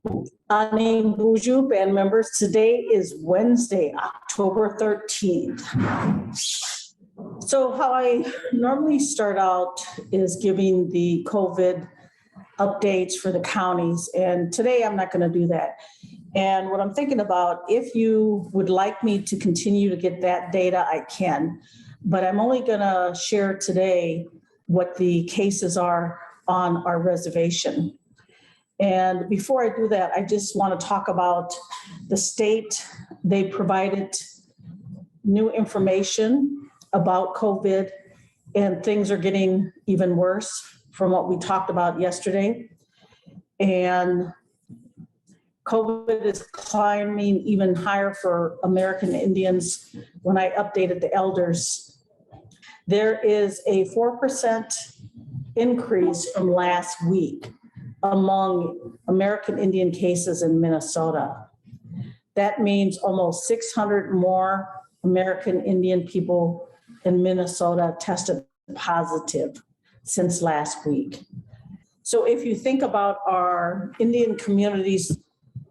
Ani Buju, band members, today is Wednesday, October 13th. So how I normally start out is giving the COVID updates for the counties, and today I'm not going to do that. And what I'm thinking about, if you would like me to continue to get that data, I can, but I'm only going to share today what the cases are on our reservation. And before I do that, I just want to talk about the state. They provided new information about COVID, and things are getting even worse from what we talked about yesterday. And COVID is climbing even higher for American Indians. When I updated the elders, there is a 4% increase from last week among American Indian cases in Minnesota. That means almost 600 more American Indian people in Minnesota tested positive since last week. So if you think about our Indian communities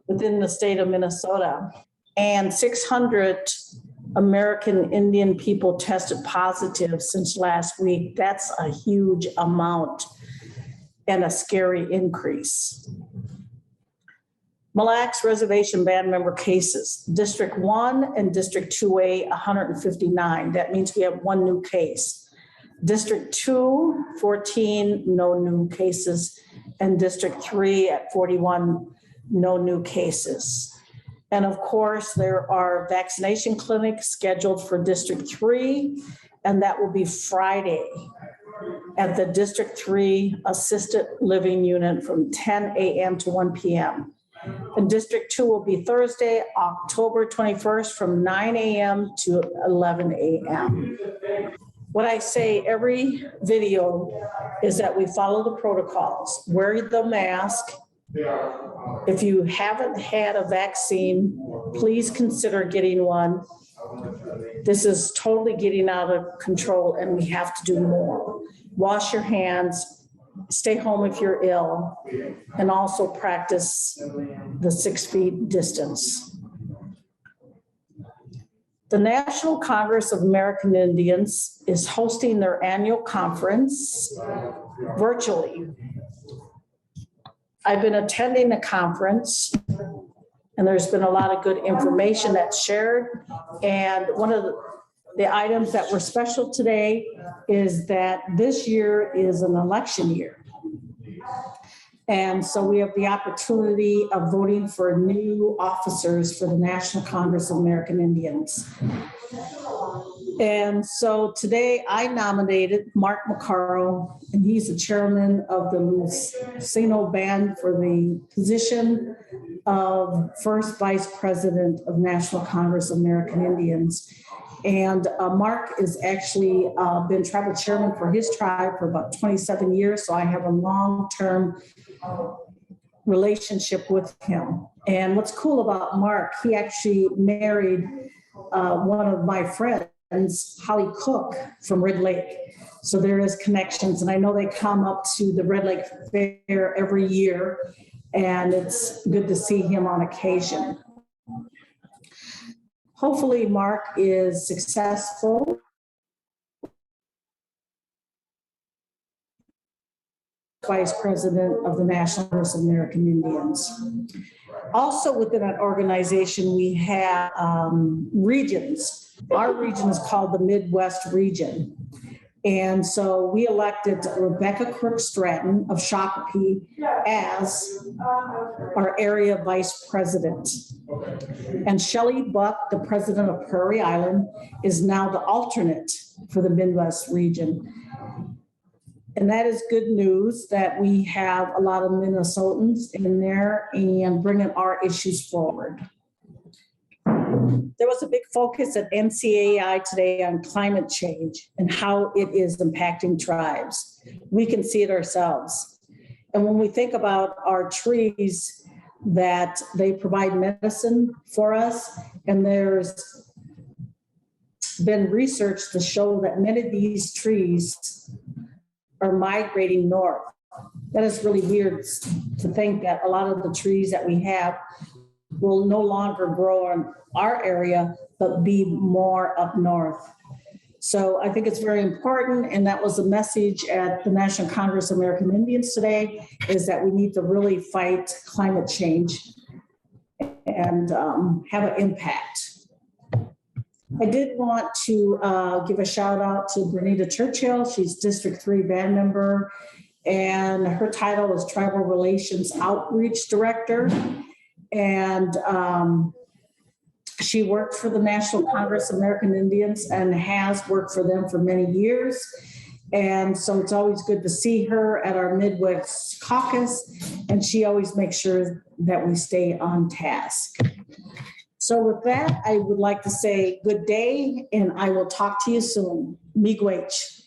within the state of Minnesota, and 600 American Indian people tested positive since last week, that's a huge amount and a scary increase. Mille Lacs Reservation band member cases, District 1 and District 2A, 159. That means we have one new case. District 2, 14, no new cases. And District 3 at 41, no new cases. And of course, there are vaccination clinics scheduled for District 3, and that will be Friday at the District 3 Assisted Living Unit from 10 a.m. to 1 p.m. And District 2 will be Thursday, October 21st from 9 a.m. to 11 a.m. What I say every video is that we follow the protocols, wear the mask. If you haven't had a vaccine, please consider getting one. This is totally getting out of control and we have to do more. Wash your hands, stay home if you're ill, and also practice the 6 feet distance. The National Congress of American Indians is hosting their annual conference virtually. I've been attending the conference, and there's been a lot of good information that's shared. And one of the items that were special today is that this year is an election year. And so we have the opportunity of voting for new officers for the National Congress of American Indians. And so today I nominated Mark McCarroll, and he's the chairman of the Lucino Band for the position of first vice president of National Congress of American Indians. And Mark has actually been tribal chairman for his tribe for about 27 years. So I have a long-term relationship with him. And what's cool about Mark, he actually married one of my friends, Holly Cook from Red Lake. So there is connections. And I know they come up to the Red Lake Fair every year, and it's good to see him on occasion. Hopefully Mark is successful. Vice President of the National Congress of American Indians. Also within that organization, we have regions. Our region is called the Midwest region. And so we elected Rebecca Crook Stratton of Shakopee as our area vice president. And Shelley Buck, the president of Prairie Island, is now the alternate for the Midwest region. And that is good news that we have a lot of Minnesotans in there and bringing our issues forward. There was a big focus at NCAI today on climate change and how it is impacting tribes. We can see it ourselves. And when we think about our trees, that they provide medicine for us, and there's been research to show that many of these trees are migrating north. That is really weird to think that a lot of the trees that we have will no longer grow in our area, but be more up north. So I think it's very important, and that was the message at the National Congress of American Indians today, is that we need to really fight climate change and have an impact. I did want to give a shout out to Bernita Churchill. She's District 3 band member, and her title is Tribal Relations Outreach Director. And she worked for the National Congress of American Indians and has worked for them for many years. And so it's always good to see her at our Midwest caucus, and she always makes sure that we stay on task. So with that, I would like to say good day, and I will talk to you soon. Miigwech.